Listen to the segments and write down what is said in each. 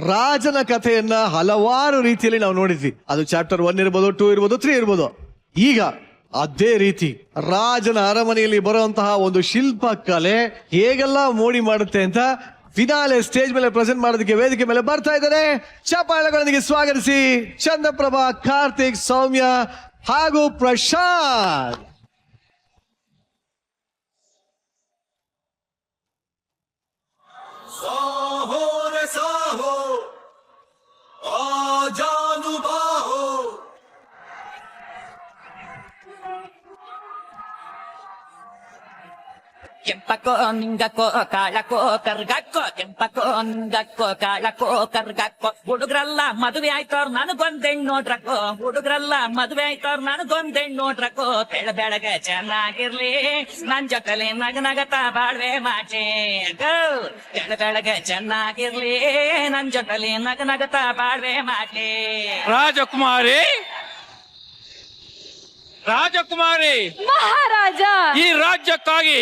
ರಾಜನ ಕಥೆಯನ್ನ ಹಲವಾರು ರೀತಿಯಲ್ಲಿ ನಾವು ನೋಡಿದ್ವಿ. ಅದು ಚಾಪ್ಟರ್ 1 ಇರ್ಬೋದು, 2 ಇರ್ಬೋದು, 3 ಇರ್ಬೋದು. ಈಗ ಅದೇ ರೀತಿ ರಾಜನ ಅರಮನೆಯಲ್ಲಿ ಬರುವಂತಹ ಒಂದು ಶಿಲ್ಪ ಕಲೆ ಹೇಗೆಲ್ಲ ಮೋಡಿ ಮಾಡುತ್ತೆ ಅಂತ ಫಿನಾಲೆ ಸ್ಟೇಜ್ ಮೇಲೆ ಪ್ರೆಸೆಂಟ್ ಮಾಡೋದಕ್ಕೆ ವೇದಿಕೆ ಮೇಲೆ ಬರ್ತಾ ಇದ್ದಾರೆ. ಚಪ್ಪಾಳೆಗಳೊಂದಿಗೆ ಸ್ವಾಗತಿಸಿ ಚಂದ್ರಪ್ರಭಾ, ಕಾರ್ತಿಕ್, ಸೌಮ್ಯ ಹಾಗೂ ಪ್ರಶಾಂತ್. ಸಾಹೋ ರೇ ಸಾಹೋ ಆಜಾನುಬಾಹೋ ಕೆಂಪಕ್ಕೋ ನಿಂಗಕ್ಕೋ ಕಾಳಕ್ಕೋ ಕರ್ಗಕ್ಕೋ ಕೆಂಪಕ್ಕೋ ನಿಂಗಕ್ಕೋ ಕಾಳಕ್ಕೋ ಕರ್ಗಕ್ಕೋ ಹುಡುಗ್ರಲ್ಲ ಮದುವೆ ಆಯ್ತವ್ರ ನನಗೊಂದೆಣ್ ನೋಡ್ರಕ್ಕೋ ಹುಡುಗ್ರಲ್ಲ ಮದುವೆ ಆಯ್ತವ್ರ ನನಗೊಂದೆಣ್ ನೋಡ್ರಕ್ಕೋ ತೆಳ ಬೆಳಗ್ಗೆ ಚೆನ್ನಾಗಿರ್ಲಿ ನನ್ ಜೊತೆಲಿ ನಗನಗತ ಬಾಳ್ವೆ ಮಾಚೆ ತೆಳ ಬೆಳಗ್ಗೆ ಚೆನ್ನಾಗಿರ್ಲಿ ನನ್ ಜೊತೆಲಿ ನಗನಗತ ಬಾಳ್ವೆ ಮಾಚೆ. ರಾಜಕುಮಾರಿ, ರಾಜಕುಮಾರಿ, ಮಹಾರಾಜ, ಈ ರಾಜ್ಯಕ್ಕಾಗಿ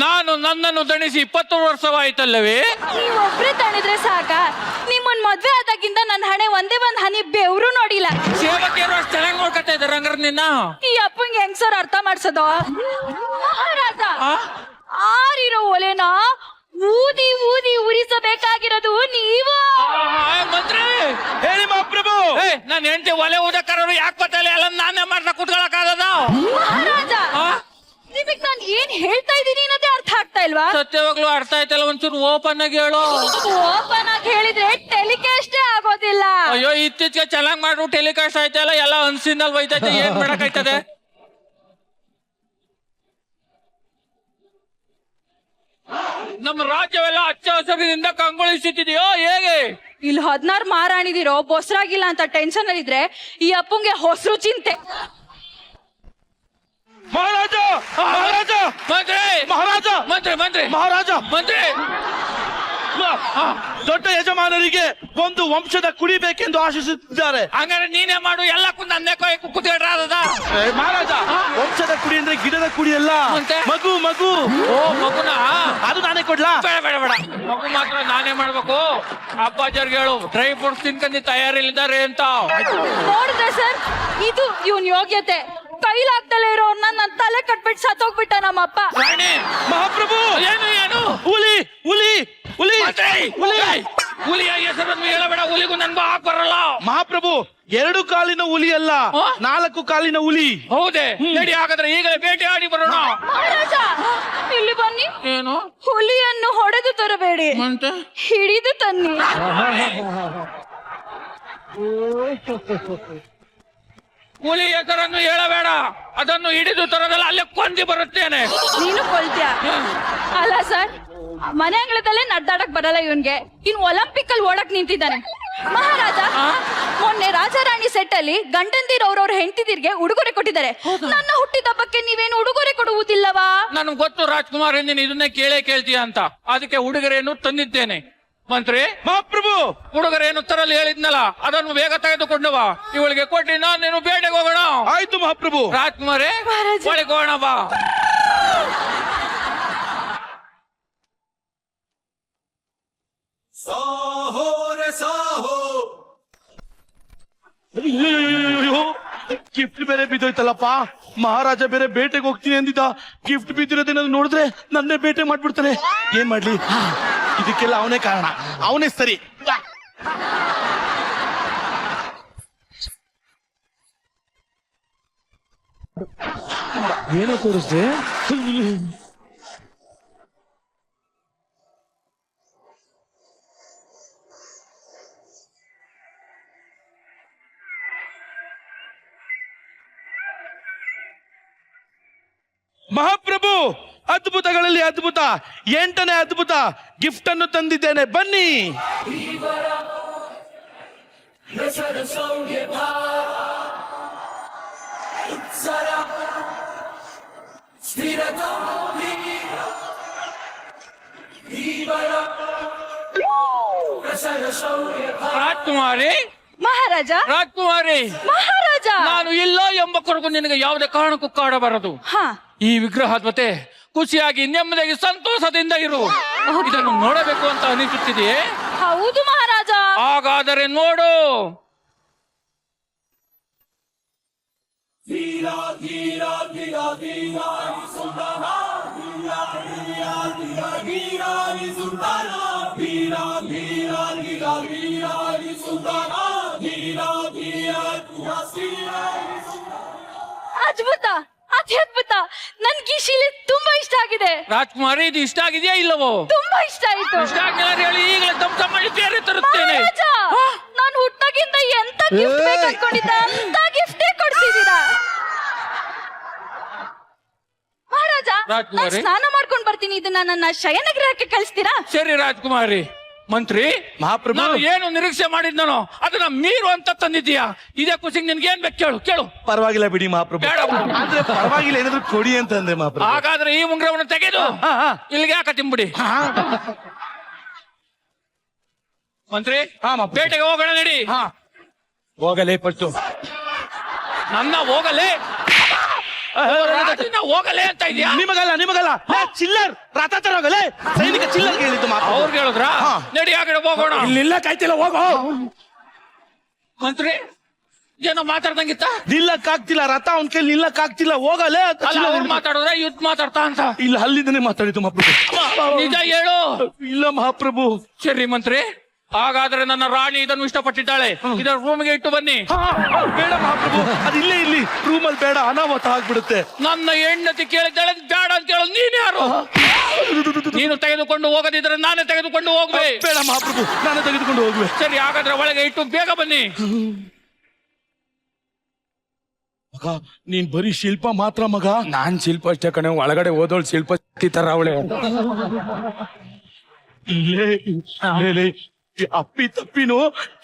ನಾನು ನನ್ನನ್ನು ದಣಿಸಿ 20 ವರ್ಷವಾಯ್ತಲ್ಲವೇ? ನೀವೊಬ್ರೇ ತಣಿದ್ರೆ ಸಾಕ. ನಿಮ್ಮನ್ ಮದ್ವೆ ಆದಾಗಿಂದ ನನ್ನ ಹಣೆ ಒಂದೇ ಒಂದ್ ಹನಿ ಬೆವ್ರು ನೋಡಿಲ್ಲ. ಸೇವಕಿಯರು ಅಷ್ಟು ಚೆನ್ನಾಗಿ ನೋಡ್ಕೊತಾ ಇದ್ದಾರೆ ಹಂಗಾರೆ ನಿನ್ನ. ಈ ಅಪ್ಪಂಗೆ ಹೆಂಗ್ ಸರ್ ಅರ್ಥ ಮಾಡ್ಸೋದು? ಮಹಾರಾಜ, ಆರಿರೋ ಒಲೆನ ಊದಿ ಊದಿ ಉರಿಸಬೇಕಾಗಿರೋದು ನೀವು. ಮಂತ್ರಿ ಹೇಳಿ ಮಹಾಪ್ರಭು. ನಾನು ಹೆಂಡತಿ ಒಲೆ ಊದಕ್ಕಾರರು ಯಾಕೆ ಗೊತ್ತಲ್ಲ ಎಲ್ಲ ನಾನೇ ಮಾಡ್ತಾ ಕುತ್ಕೊಳಕ್ಕಾಗದ? ಮಹಾರಾಜ, ನಿಮಗ್ ನಾನು ಏನ್ ಹೇಳ್ತಾ ಇದ್ದೀನಿ ಅನ್ನೋದೇ ಅರ್ಥ ಆಗ್ತಾ ಇಲ್ವಾ? ಸತ್ಯವಾಗ್ಲೂ ಅರ್ಥ ಆಯ್ತಲ್ಲ, ಒಂಚೂರು ಓಪನ್ ಆಗಿ ಹೇಳು. ಓಪನ್ ಆಗಿ ಹೇಳಿದ್ರೆ ಟೆಲಿಕಾಸ್ಟೇ ಆಗೋದಿಲ್ಲ. ಅಯ್ಯೋ, ಇತ್ತೀಚೆಗೆ ಚೆನ್ನಾಗಿ ಮಾಡ್ರು ಟೆಲಿಕಾಸ್ಟ್ ಆಯ್ತಲ್ಲ, ಎಲ್ಲ ಅನ್ಸಿನಲ್ಲಿ ಹೋಯ್ತೈತೆ, ಏನ್ ಮಾಡಕ್ಕಾಯ್ತದೆ? ನಮ್ಮ ರಾಜ್ಯವೆಲ್ಲ ಹಚ್ಚ ಹಸಿರಿನಿಂದ ಕಂಗೊಳಿಸುತ್ತಿದೆಯೋ ಹೇಗೆ? ಇಲ್ಲಿ 16 ಮಾರಾಣಿದಿರೋ ಬೊಸ್ರಾಗಿಲ್ಲ ಅಂತ ಟೆನ್ಷನ್ ಅಲ್ಲಿ ಇದ್ರೆ ಈ ಅಪ್ಪಂಗೆ ಹೊಸರು ಚಿಂತೆ. ಮಹಾರಾಜ, ಮಹಾರಾಜ, ಮಂತ್ರಿ, ಮಹಾರಾಜ, ಮಂತ್ರಿ, ಮಂತ್ರಿ, ಮಹಾರಾಜ, ಮಂತ್ರಿ, ದೊಡ್ಡ ಯಜಮಾನರಿಗೆ ಒಂದು ವಂಶದ ಕುಡಿಬೇಕೆಂದು ಆಶಿಸುತ್ತಿದ್ದಾರೆ. ಹಂಗಾರೆ ನೀನೇ ಮಾಡು, ಎಲ್ಲ ನನ್ನೇ ಕುತ್ಕೊಂಡ್ರಾದ. ಮಹಾರಾಜ, ವಂಶದ ಕುಡಿ ಅಂದ್ರೆ ಗಿಡದ ಕುಡಿ ಅಲ್ಲ, ಮತ್ತೆ? ಮಗು ಮಗು. ಓ, ಮಗುನ ಅದು ನಾನೇ ಕೊಡ್ಲಾ? ಬೇಡ ಬೇಡ ಬೇಡ, ಮಗು ಮಾತ್ರ ನಾನೇ ಮಾಡ್ಬೇಕು. ಅಪ್ಪಾಜರ್ಗೆ ಹೇಳು ಡ್ರೈ ಫ್ರೂಟ್ಸ್ ತಿನ್ಕೊಂಡು ತಯಾರಿಲ್ಲಿದ್ದಾರೆ ಅಂತ. ನೋಡಿದ್ರೆ ಸರ್, ಇದು ಇವನ್ ಯೋಗ್ಯತೆ. ಕೈಲಾಗ್ದಲೇ ಇರೋರ್ನ ನನ್ ತಲೆ ಕಟ್ಬಿಟ್ಟು ಸತ್ತೋಗ್ಬಿಟ್ಟ ನಮ್ಮಪ್ಪ. ರಾಣಿ, ಮಹಾಪ್ರಭು, ಏನು ಏನು? ಹುಲಿ ಹುಲಿ ಹುಲಿ ಹುಲಿ, ಹುಲಿಯ ಹೆಸರನ್ನು ಹೇಳಬೇಡ, ಹುಲಿಗೂ ನನ್ಗೂ ಹಾಕ್ ಬರಲ್ಲ. ಮಹಾಪ್ರಭು, 2 ಕಾಲಿನ ಹುಲಿ ಅಲ್ಲ, 4 ಕಾಲಿನ ಹುಲಿ. ಹೌದೇ? ನಡಿ, ಹಾಗಾದ್ರೆ ಈಗಲೇ ಬೇಟೆ ಆಡಿ ಬರೋಣ. ಮಹಾರಾಜ, ಇಲ್ಲಿ ಬನ್ನಿ. ಏನು? ಹುಲಿಯನ್ನು ಹೊಡೆದು ತರಬೇಡಿ, ಮತ್ತೆ ಹಿಡಿದು ತನ್ನಿ. ಹುಲಿ ಹೆಸರನ್ನು ಹೇಳಬೇಡ, ಅದನ್ನು ಹಿಡಿದು ತರೋದಲ್ಲ, ಅಲ್ಲೇ ಕೊಂದಿ ಬರುತ್ತೇನೆ. ನೀನು ಕೊಲ್ತ್ಯಾ? ಅಲ್ಲ ಸರ್, ಮನೆ ಅಂಗಳದಲ್ಲೇ ನಡ್ದಾಡಕ್ ಬರಲ್ಲ ಇವನ್ಗೆ, ಇನ್ ಒಲಿಂಪಿಕ್ ಅಲ್ಲಿ ಓಡಕ್ ನಿಂತಿದ್ದಾನೆ. ಮಹಾರಾಜ, ಮೊನ್ನೆ ರಾಜಾರಾಣಿ ಸೆಟ್ ಅಲ್ಲಿ ಗಂಡಂದಿರ್ ಅವ್ರವ್ರ ಹೆಂಡತಿದಿರ್ಗೆ ಉಡುಗೊರೆ ಕೊಟ್ಟಿದ್ದಾರೆ. ನನ್ನ ಹುಟ್ಟಿದಬ್ಬಕ್ಕೆ ನೀವೇನು ಉಡುಗೊರೆ ಕೊಡುವುದಿಲ್ಲವಾ? ನನಗೆ ಗೊತ್ತು ರಾಜ್ಕುಮಾರ್, ನೀನು ಇದನ್ನೇ ಕೇಳ್ತೀಯ ಅಂತ, ಅದಕ್ಕೆ ಉಡುಗೊರೆಯನ್ನು ತಂದಿದ್ದೇನೆ. ಮಂತ್ರಿ, ಮಹಾಪ್ರಭು, ಉಡುಗೊರೆಯನ್ನು ತರಲು ಹೇಳಿದ್ನಲ್ಲ, ಅದನ್ನು ಬೇಗ ತೆಗೆದುಕೊಂಡು ಬಾ. ಇವಳಿಗೆ ಕೊಟ್ಟಿ ನಾನು ನೀನು ಬೇಟೆಗೆ ಹೋಗೋಣ. ಆಯ್ತು ಮಹಾಪ್ರಭು. ರಾಜ್ಕುಮಾರೇ, ಒಳಗೆ ಹೋಗೋಣ ಬಾ. ಸಾಹೋ ರೇ ಸಾಹೋ ಗಿಫ್ಟ್ ಬೇರೆ ಬಿದ್ದೋಯ್ತಲ್ಲಪ್ಪ. ಮಹಾರಾಜ ಬೇರೆ ಬೇಟೆಗೆ ಹೋಗ್ತೀನಿ ಅಂದಿದ್ದ, ಗಿಫ್ಟ್ ಬಿದ್ದಿರೋದೇನಾದ್ರು ನೋಡಿದ್ರೆ ನನ್ನೇ ಬೇಟೆ ಮಾಡ್ಬಿಡ್ತಾನೆ. ಏನ್ ಮಾಡ್ಲಿ? ಇದಕ್ಕೆಲ್ಲ ಅವನೇ ಕಾರಣ, ಅವನೇ ಸರಿ. ಏನೋ ತೋರಿಸ್ದೆ? ಮಹಾಪ್ರಭು, ಅದ್ಭುತಗಳಲ್ಲಿ ಅದ್ಭುತ, 8ನೇ ಅದ್ಭುತ ಗಿಫ್ಟ್ ಅನ್ನು ತಂದಿದ್ದೇನೆ, ಬನ್ನಿ. ರಾಜ್ಕುಮಾರಿ, ಮಹಾರಾಜ, ರಾಜ್ಕುಮಾರಿ, ಮಹಾರಾಜ, ನಾನು ಇಲ್ಲ ಎಂಬ ಕೊರಗು ನಿನಗೆ ಯಾವುದೇ ಕಾರಣಕ್ಕೂ ಕಾಡಬಾರದು. ಹಾ, ಈ ವಿಗ್ರಹದ್ವತೆ ಖುಷಿಯಾಗಿ ನೆಮ್ಮದಿಯಾಗಿ ಸಂತೋಷದಿಂದ ಇರು. ಇದನ್ನು ನೋಡಬೇಕು ಅಂತ ಅನಿಸುತ್ತಿದೆಯೇ? ಹೌದು ಮಹಾರಾಜ. ಹಾಗಾದರೆ ನೋಡು. ಅದ್ಭುತ, ಅತ್ಯದ್ಭುತ. ನನ್ಗೆ ಈ ಶಿಲೆ ತುಂಬಾ ಇಷ್ಟ ಆಗಿದೆ. ರಾಜ್ಕುಮಾರಿ, ಇದು ಇಷ್ಟ ಆಗಿದೆಯಾ ಇಲ್ಲವೋ? ತುಂಬಾ ಇಷ್ಟ ಆಯ್ತು. ಇಷ್ಟ ಆಗಿಲ್ಲ ಅಂತ ಹೇಳಿ ಈಗಲೇ ತಮ್ಮ ಮಾಡಿ ಬೇರೆ ತರುತ್ತೇನೆ. ಮಹಾರಾಜ, ನಾನು ಹುಟ್ಟಾಗಿಂದ ಎಂತ ಗಿಫ್ಟ್ ಬೇಕು ಅನ್ಕೊಂಡಿದ್ದ ಅಂತ ಗಿಫ್ಟೇ ಕೊಡ್ಸಿದೀರಾ ಮಹಾರಾಜ. ರಾಜ್ಕುಮಾರಿ. ನಾನ್ ಸ್ನಾನ ಮಾಡ್ಕೊಂಡ್ ಬರ್ತೀನಿ, ಇದನ್ನ ನನ್ನ ಶಯನ ಗೃಹಕ್ಕೆ ಕಳಿಸ್ತೀರಾ? ಸರಿ ರಾಜ್ಕುಮಾರಿ. ಮಂತ್ರಿ, ಮಹಾಪ್ರಭು. ನಾನು ಏನು ನಿರೀಕ್ಷೆ ಮಾಡಿದ್ನೋ ಅದನ್ನ ಮೀರು ಅಂತ ತಂದಿದ್ದೀಯಾ. ಇದೇ ಖುಷಿಗೆ ನಿನ್ಗೆ ಏನ್ ಬೇಕು ಕೇಳು ಕೇಳು. ಪರವಾಗಿಲ್ಲ ಬಿಡಿ ಮಹಾಪ್ರಭು. ಬೇಡ. ಅಂದ್ರೆ ಪರವಾಗಿಲ್ಲ, ಏನಾದ್ರು ಕೊಡಿ ಅಂತಂದ್ರೆ ಮಹಾಪ್ರಭು. ಹಾಗಾದ್ರೆ ಈ ಉಂಗ್ರವನ್ನು ತೆಗೆದು ಇಲ್ಲಿಗೆ ಹಾಕ ತಿಂಬಿಡಿ. ಮಂತ್ರಿ, ಬೇಟೆಗೆ ಹೋಗೋಣ ನಡಿ. ಹೋಗಲೇ ಪಟ್ಟು. ನನ್ನ ಹೋಗಲೇ ಹೋಗಲೇ ಅಂತ ಇದೆಯಾ? ನಿಮಗಲ್ಲ ಚಿಲ್ಲರ್ ರಥ ತರೋಗಲೇ. ಸೈನಿಕ ಚಿಲ್ಲರ್ ಹೇಳಿದ್ದು ಅವ್ರಿಗೆ ಹೇಳಿದ್ರ? ನಡಿ ಆ ಕಡೆ ಹೋಗೋಣ. ಇಲ್ಲಿಲ್ಲ ಕಾಯ್ತಿಲ್ಲ, ಹೋಗೋ. ಮಂತ್ರಿ, ಏನೋ ಮಾತಾಡ್ದಂಗಿತ್ತ? ನಿಲ್ಲಕ್ಕಾಗ್ತಿಲ್ಲ, ರಥ ಅವನ್ ಕೈಲಿ ನಿಲ್ಲಕ್ಕಾಗ್ತಿಲ್ಲ, ಹೋಗಲೇ. ಅವ್ರು ಮಾತಾಡಿದ್ರೆ ಯುದ್ಧ ಮಾತಾಡ್ತಾ ಅಂತ. ಇಲ್ಲ, ಅಲ್ಲಿಂದನೇ ಮಾತಾಡಿದ್ದು ಮಹಾಪ್ರಭು. ನಿಜ ಹೇಳು. ಇಲ್ಲ ಮಹಾಪ್ರಭು. ಸರಿ ಮಂತ್ರಿ, ಹಾಗಾದ್ರೆ ನನ್ನ ರಾಣಿ ಇದನ್ನು ಇಷ್ಟಪಟ್ಟಿದ್ದಾಳೆ. ಇದರ ರೂಮ್ಗೆ ಇಟ್ಟು ಬನ್ನಿ. ಬೇಡ ಮಹಾಪ್ರಭು, ಅದು ಇಲ್ಲೇ ಇಲ್ಲಿ ರೂಮಲ್ಲಿ ಬೇಡ, ಅನಾಹುತ ಆಗ್ಬಿಡುತ್ತೆ. ನನ್ನ ಹೆಂಡತಿ ಕೇಳಿದ್ದಾಳೆ, ಬೇಡ ಅಂತ ಹೇಳೋದು ನೀನ್ ಯಾರು? ನೀನು ತೆಗೆದುಕೊಂಡು ಹೋಗದಿದ್ರೆ ನಾನೇ ತೆಗೆದುಕೊಂಡು ಹೋಗ್ಬೇ. ಬೇಡ ಮಹಾಪ್ರಭು, ನಾನೇ ತೆಗೆದುಕೊಂಡು ಹೋಗುವೆ. ಸರಿ, ಹಾಗಾದ್ರೆ ಒಳಗೆ ಇಟ್ಟು ಬೇಗ ಬನ್ನಿ. ಮಗ, ನೀನ್ ಬರೀ ಶಿಲ್ಪ ಮಾತ್ರ ಮಗ. ನಾನ್ ಶಿಲ್ಪ ಅಷ್ಟೇ ಕಣೆ, ಒಳಗಡೆ ಓದೋಳ್ ಶಿಲ್ಪ ತರ ಅವಳೆ. ಅಪ್ಪಿ ತಪ್ಪಿನು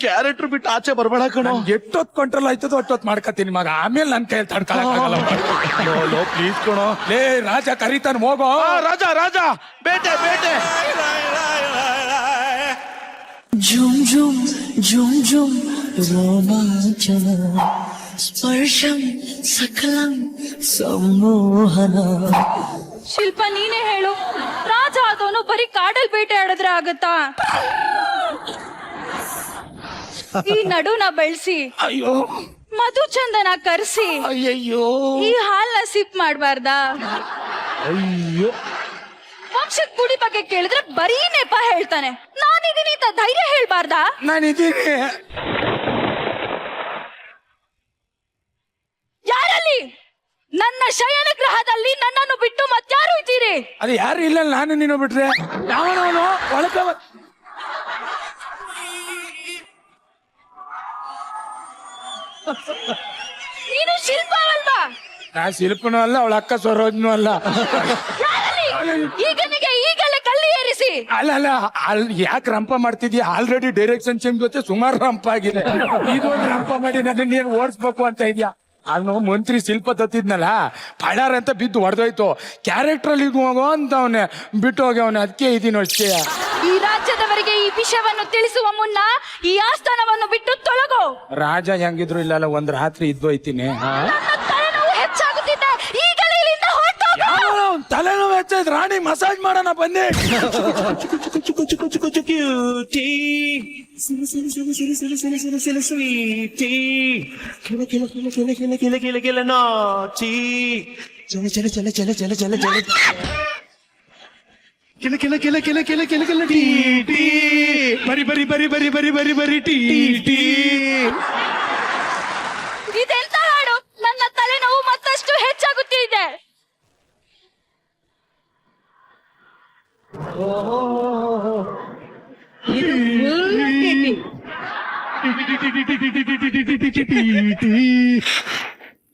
ಕ್ಯಾರೆಕ್ಟರ್ ಬಿಟ್ಟು ಆಚೆ ಬರ್ಬೇಡ ಕಣೋ. ಎಷ್ಟೊತ್ ಕಂಟ್ರೋಲ್ ಆಯ್ತದೋ ಅಷ್ಟೊತ್ ಮಾಡ್ಕತೀನಿ ಮಗ. ಆಮೇಲೆ ನನ್ ಕೈ ತಡ್ಕೊಳಕ್ಕಾಗಲ್ಲ. ಪ್ಲೀಸ್ ಕಣೋ. ಲೇ ರಾಜ ಕರೀತಾನ, ಹೋಗೋ. ರಾಜ ರಾಜ, ಬೇಟೆ ಬೇಟೆ. झुम झुम झुम झुम रोमांचन स्पर्शं सकलं सम्मोहन. ಶಿಲ್ಪ, ನೀನೇ ಹೇಳು, ರಾಜ ಆದವನು ಬರೀ ಕಾಡಲ್ ಬೇಟೆ ಆಡಿದ್ರೆ ಆಗತ್ತಾ? ಈ ನಡುನ ಬೆಳೆಸಿ, ಅಯ್ಯೋ ಮಧು ಚಂದನ ಕರ್ಸಿ, ಅಯ್ಯಯ್ಯೋ, ಈ ಹಾಲ್ನ ಸಿಪ್ ಮಾಡ್ಬಾರ್ದಾ? ಅಯ್ಯೋ, ವಂಶಕ್ ಗುಡಿ ಬಗ್ಗೆ ಕೇಳಿದ್ರೆ ಬರೀ ನೆಪ ಹೇಳ್ತಾನೆ. ನಾನಿದೀನಿ ಅಂತ ಧೈರ್ಯ ಹೇಳ್ಬಾರ್ದಾ? ನಾನಿದ್ದೀನಿ. ಯಾರಲ್ಲಿ? ನನ್ನ ಶಯನ ಗೃಹದಲ್ಲಿ ನನ್ನನ್ನು ಬಿಟ್ಟು ಮತ್ಯಾರು ಇದ್ದೀರಿ? ಅದು ಯಾರು ಇಲ್ಲ, ನಾನು ನೀನು ಬಿಟ್ರೆ ಯಾವನವನು ಒಳಕ. ನೀನು ಶಿಲ್ಪ ಅಲ್ವಾ? ನಾ ಶಿಲ್ಪನೂ ಅಲ್ಲ, ಅವಳ ಅಕ್ಕ ಸರೋಜ್ನೂ ಅಲ್ಲ. ಯಾರಲ್ಲಿ? ಈಗನಿಗೆ ಈಗಲೇ ಕಳ್ಳಿ ಏರಿಸಿ. ಅಲ್ಲ ಯಾಕೆ ರಂಪ ಮಾಡ್ತಿದ್ಯಾ? ಆಲ್ರೆಡಿ ಡೈರೆಕ್ಷನ್ ಚೇಂಜ್ ಜೊತೆ ಸುಮಾರು ರಂಪ ಆಗಿದೆ. ಇದೊಂದು ರಂಪ ಮಾಡಿ ನನ್ನ ನೀನು ಓಡಿಸ್ಬೇಕು ಅಂತ ಇದ್ಯಾ? ಅವನು ಮಂತ್ರಿ ಶಿಲ್ಪ ತತ್ತಿದ್ನಲ್ಲ, ಪಡಾರ ಅಂತ ಬಿದ್ದು ಹೊಡೆದೋಯ್ತು. ಕ್ಯಾರೆಕ್ಟರ್ ಅಲ್ಲಿ ಹೋಗೋ ಅಂತ ಅವನೇ ಬಿಟ್ಟು ಹೋಗ್ಯವನೆ. ಅದಕ್ಕೆ ಇದೀನಿ ಅಷ್ಟೇ. ಈ ರಾಜ್ಯದವರಿಗೆ ಈ ವಿಷಯವನ್ನು ತಿಳಿಸುವ ಮುನ್ನ ಈ ಆಸ್ಥಾನವನ್ನು ಬಿಟ್ಟು ತೊಲಗೋ. ರಾಜ ಹೆಂಗಿದ್ರು ಇಲ್ಲಲ್ಲ, ಒಂದ್ ರಾತ್ರಿ ಇದ್ದೋಯ್ತೀನಿ. ನನ್ನ ತಲೆನೋವು ಹೆಚ್ಚಾಗುತ್ತಿದೆ, ಈಗಲೇ ಇಲ್ಲಿಂದ ಹೊರಟೋಗು. ತಲೆನೋವು ಹೆಚ್ಚಾಯ್ತು, ರಾಣಿ ಮಸಾಜ್ ಮಾಡೋಣ ಬನ್ನಿ. ಇದೆಂತ ಹಾಡು? ನನ್ನ ತಲೆನೋವು ಮತ್ತಷ್ಟು ಹೆಚ್ಚಾಗುತ್ತಿದೆ.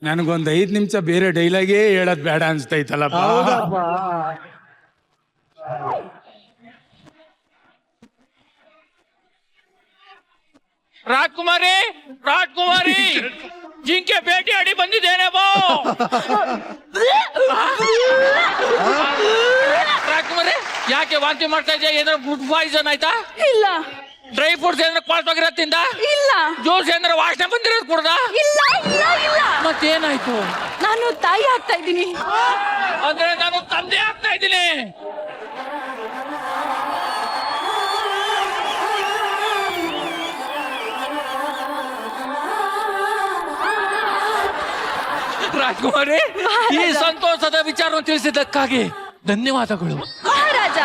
ನನಗೊಂದ್ 5 ನಿಮಿಷ ಬೇರೆ ಡೈಲಾಗೇ ಹೇಳೋದ್ ಬೇಡ ಅನ್ಸ್ತೈತಲ್ಲಪ್ಪ. ರಾಜ್ಕುಮಾರಿ, ರಾಜ್ಕುಮಾರಿ, ಜಿಂಕೆ ಬೇಟೆ ಆಡಿ ಬಂದಿದ್ದೇನೆ ಬಾ. ರಾಜ್ಕುಮಾರಿ, ಯಾಕೆ ವಾಂತಿ ಮಾಡ್ತಾ ಇದ್ಯಾ? ಏನಾದ್ರು ಫುಡ್ ಪಾಯ್ಸನ್ ಆಯ್ತಾ? ಇಲ್ಲ ಡ್ರೈ ಫ್ರೂಟ್ಸ್ ಏನಾದ್ರು ಕ್ವಾಲ್ತೋಗಿರೋದ್ ತಿಂದ? ಇಲ್ಲ ಜ್ಯೂಸ್ ಏನಾದ್ರು ವಾಸನೆ ಬಂದಿರೋದು ಕುಡ್ದ? ಇಲ್ಲ ಇಲ್ಲ ಇಲ್ಲ. ಮತ್ತೇನಾಯ್ತು? ನಾನು ತಾಯಿ ಆಗ್ತಾ ಇದ್ದೀನಿ. ಅಂದ್ರೆ ನಾನು ತಂದೆ ಆಗ್ತಾ ಇದ್ದೀನಿ. ರಾಜ್ಕುಮಾರಿ ಈ ಸಂತೋಷದ ವಿಚಾರವನ್ನು ತಿಳಿಸಿದ್ದಕ್ಕಾಗಿ ಧನ್ಯವಾದಗಳು. ಮಹಾರಾಜ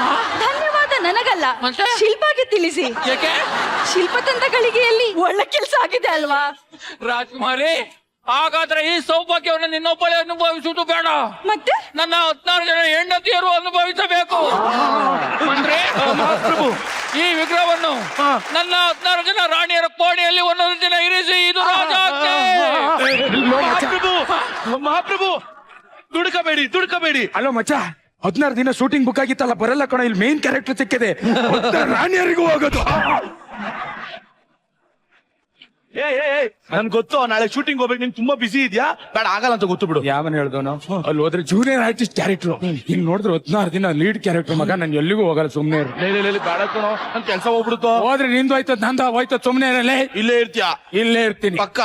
ಧನ್ಯವಾದ ನನಗಲ್ಲ, ಮತ್ತೆ? ಶಿಲ್ಪಾಗೆ ತಿಳಿಸಿ. ಯಾಕೆ? ಶಿಲ್ಪತಂತ್ರ ಗಳಿಗೆಯಲ್ಲಿ ಒಳ್ಳೆ ಕೆಲಸ ಆಗಿದೆ ಅಲ್ವಾ? ರಾಜ್ಕುಮಾರಿ, ಹಾಗಾದ್ರೆ ಈ ಸೌಭಾಗ್ಯವನ್ನು ನಿನ್ನೊಬ್ಬಳೇ ಅನುಭವಿಸುವುದು ಬೇಡ, ಮತ್ತೆ ನನ್ನ 16 ಜನ ಹೆಂಡತಿಯರು ಅನುಭವಿಸಬೇಕು. ಅಂದ್ರೆ ಪ್ರಭು ಈ ವಿಗ್ರಹವನ್ನು ನನ್ನ 16 ಜನ ರಾಣಿಯರ ಕೋಣೆಯಲ್ಲಿ ಒಂದೊಂದು ದಿನ ಇರಿಸಿ, ಇದು ರಾಜಾಜ್ಞೆ. ಮಹಾಪ್ರಭು ದುಡುಕಬೇಡಿ. ಅಲೋ ಮಚ್ಚ, 16 ದಿನ ಶೂಟಿಂಗ್ ಬುಕ್ ಆಗಿತ್ತಲ್ಲ, ಬರಲ್ಲ ಕಣ. ಇಲ್ಲಿ ಮೇನ್ ಕ್ಯಾರೆಕ್ಟರ್ ಸಿಕ್ಕಿದೆ, ರಾಣಿಯರಿಗೂ ಹೋಗೋದು. ನನ್ ಗೊತ್ತು, ನಾಳೆ ಶೂಟಿಂಗ್ ಹೋಗ್ಬೇಕು, ನೀನ್ ತುಂಬಾ ಬಿಸಿ ಇದೆಯಾ, ಬೇಡ ಆಗಲ್ಲ ಅಂತ ಗೊತ್ತು ಬಿಡು. ಯಾವನ್ ಹೇಳ್ದವನು? ಅಲ್ಲಿ ಹೋದ್ರೆ ಜೂನಿಯರ್ ಆರ್ಟಿಸ್ಟ್ ಕ್ಯಾರೆಕ್ಟರ್, ಇಲ್ಲಿ ನೋಡಿದ್ರೆ 16 ದಿನ ಲೀಡ್ ಕ್ಯಾರೆಕ್ಟರ್. ಮಗ ನಾನು ಎಲ್ಲಿಗೂ ಹೋಗಲ್ಲ, ಸುಮ್ನೆ ಬೇಡ ಕಣೋ, ನನ್ ಕೆಲ್ಸ ಹೋಗ್ಬಿಡುತ್ತೋ. ಹೋದ್ರೆ ನಿಂದು ಹೋಯ್ತದ, ನಂದು ಹೋಯ್ತದ, ಸುಮ್ನೆ ಇರಲೇ. ಇಲ್ಲೇ ಇರ್ತೀಯಾ? ಇಲ್ಲೇ ಇರ್ತೀನಿ ಪಕ್ಕ.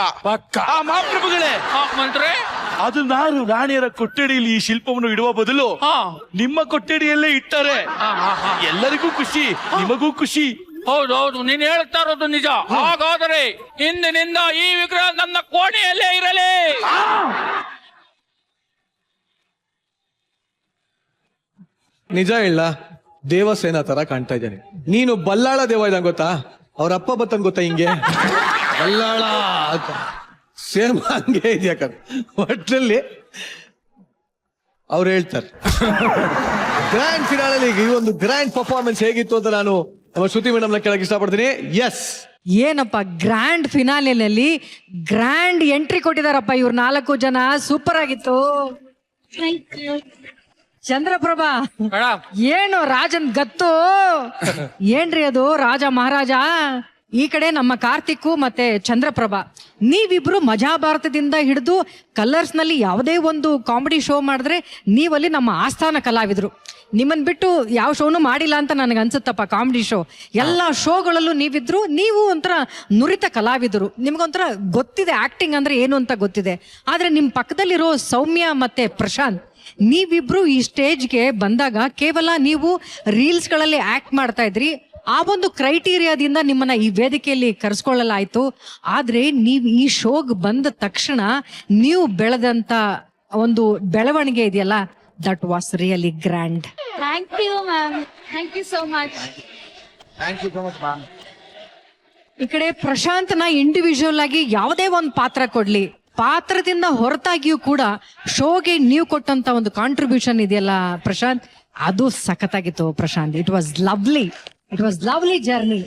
ಮಹಾಪ್ರಭುಗಳೇ, ಮಂತ್ರಿ, ಅದು ನಾನು ರಾಣಿಯರ ಕೊಠಡಿಯಲ್ಲಿ ಈ ಶಿಲ್ಪವನ್ನು ಇಡುವ ಬದಲು ನಿಮ್ಮ ಕೊಠಡಿಯಲ್ಲೇ ಇಟ್ಟರೆ ಎಲ್ಲರಿಗೂ ಖುಷಿ, ನಿಮಗೂ ಖುಷಿ. ಹೌದೌದು, ನೀನ್ ಹೇಳ್ತಾ ಇರೋದು ನಿಜ. ಹಾಗಾದರೆ ಇಂದಿನಿಂದ ಈ ವಿಗ್ರಹ ನನ್ನ ಕೋಣೆಯಲ್ಲೇ ಇರಲಿ. ನಿಜ ಹೇಳ, ದೇವಸೇನ ತರ ಕಾಣ್ತಾ ಇದ್ದಾನೆ. ನೀನು ಬಲ್ಲಾಳ ದೇವ ಇದ್ದಂಗ ಗೊತ್ತಾ? ಅವ್ರ ಅಪ್ಪ ಬತ್ತಂಗ್ ಗೊತ್ತಾ ಹಿಂಗೆ ಬಲ್ಲಾಳ ಅಂತ, ಸೇಮ್ ಹಂಗೆ ಇದೆಯಾ ಕಣ್. ಒಟ್ಟಲ್ಲಿ ಅವ್ರು ಹೇಳ್ತಾರೆ ಗ್ರ್ಯಾಂಡ್ ಫಿನಾಲಲ್ಲಿ ಈ ಒಂದು ಗ್ರ್ಯಾಂಡ್ ಪರ್ಫಾರ್ಮೆನ್ಸ್ ಹೇಗಿತ್ತು ಅಂತ ನಾನು ನಮ್ಮ ಶ್ರುತಿ ಮೇಡಮ್ ನ ಕೇಳಕ್ ಇಷ್ಟಪಡ್ತೀನಿ. ಎಸ್, ಏನಪ್ಪ ಗ್ರ್ಯಾಂಡ್ ಫಿನಾಲೆನಲ್ಲಿ ಗ್ರ್ಯಾಂಡ್ ಎಂಟ್ರಿ ಕೊಟ್ಟಿದಾರಪ್ಪ ಇವ್ರು 4 ಜನ. ಸೂಪರ್ ಆಗಿತ್ತು. ಚಂದ್ರಪ್ರಭಾ, ಮೇಡಮ್, ಏನು ರಾಜನ್ ಗತ್ತು ಏನ್ರಿ ಅದು? ರಾಜ ಮಹಾರಾಜ ಈ ಕಡೆ ನಮ್ಮ ಕಾರ್ತಿಕ್ ಮತ್ತೆ ಚಂದ್ರಪ್ರಭಾ, ನೀವಿಬ್ರು ಮಜಾ ಭಾರತದಿಂದ ಹಿಡಿದು ಕಲರ್ಸ್ ನಲ್ಲಿ ಯಾವುದೇ ಒಂದು ಕಾಮಿಡಿ ಶೋ ಮಾಡಿದ್ರೆ ನೀವಲ್ಲಿ ನಮ್ಮ ಆಸ್ಥಾನ ಕಲಾವಿದ್ರು. ನಿಮ್ಮನ್ ಬಿಟ್ಟು ಯಾವ ಶೋನು ಮಾಡಿಲ್ಲ ಅಂತ ನನಗೆ ಅನ್ಸುತ್ತಪ್ಪ. ಕಾಮಿಡಿ ಶೋ ಎಲ್ಲ ಶೋಗಳಲ್ಲೂ ನೀವಿದ್ರು. ನೀವು ಒಂಥರ ನುರಿತ ಕಲಾವಿದರು, ನಿಮ್ಗೊಂಥರ ಗೊತ್ತಿದೆ ಆಕ್ಟಿಂಗ್ ಅಂದ್ರೆ ಏನು ಅಂತ ಗೊತ್ತಿದೆ. ಆದ್ರೆ ನಿಮ್ ಪಕ್ಕದಲ್ಲಿರೋ ಸೌಮ್ಯ ಮತ್ತೆ ಪ್ರಶಾಂತ್, ನೀವಿಬ್ರು ಈ ಸ್ಟೇಜ್ಗೆ ಬಂದಾಗ ಕೇವಲ ನೀವು ರೀಲ್ಸ್ಗಳಲ್ಲಿ ಆಕ್ಟ್ ಮಾಡ್ತಾ ಇದ್ರಿ. ಆ ಒಂದು ಕ್ರೈಟೀರಿಯಾದಿಂದ ನಿಮ್ಮನ್ನ ಈ ವೇದಿಕೆಯಲ್ಲಿ ಕರೆಸ್ಕೊಳ್ಳಲಾಯ್ತು. ಆದ್ರೆ ನೀವು ಈ ಶೋಗ್ ಬಂದ ತಕ್ಷಣ ನೀವು ಬೆಳೆದಂತ ಒಂದು ಬೆಳವಣಿಗೆ ಇದೆಯಲ್ಲ, that was really grand. Thank you ma'am, thank you so much. ಈ ಕಡೆ ಪ್ರಶಾಂತ್ನ ಇಂಡಿವಿಜುವಲ್ ಆಗಿ ಯಾವುದೇ ಒಂದು ಪಾತ್ರ ಕೊಡ್ಲಿ, ಪಾತ್ರದಿಂದ ಹೊರತಾಗಿಯೂ ಕೂಡ ಶೋಗೆ ನೀವು ಕೊಟ್ಟಂತ ಒಂದು ಕಾಂಟ್ರಿಬ್ಯೂಷನ್ ಇದೆಯಲ್ಲ ಪ್ರಶಾಂತ್, ಅದು ಸಖತ್ತಾಗಿತ್ತು Prashanth. It was lovely journey.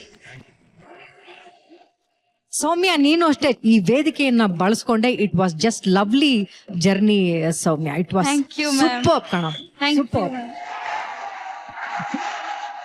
Soumya, ನೀನು ಅಷ್ಟೇ ಈ ವೇದಿಕೆಯನ್ನ ಬಳಸ್ಕೊಂಡೆ. It was just lovely journey Soumya. It was Thank you, ma'am. Super ಕಣ, Thank you, ಸೂಪರ್. ma'am.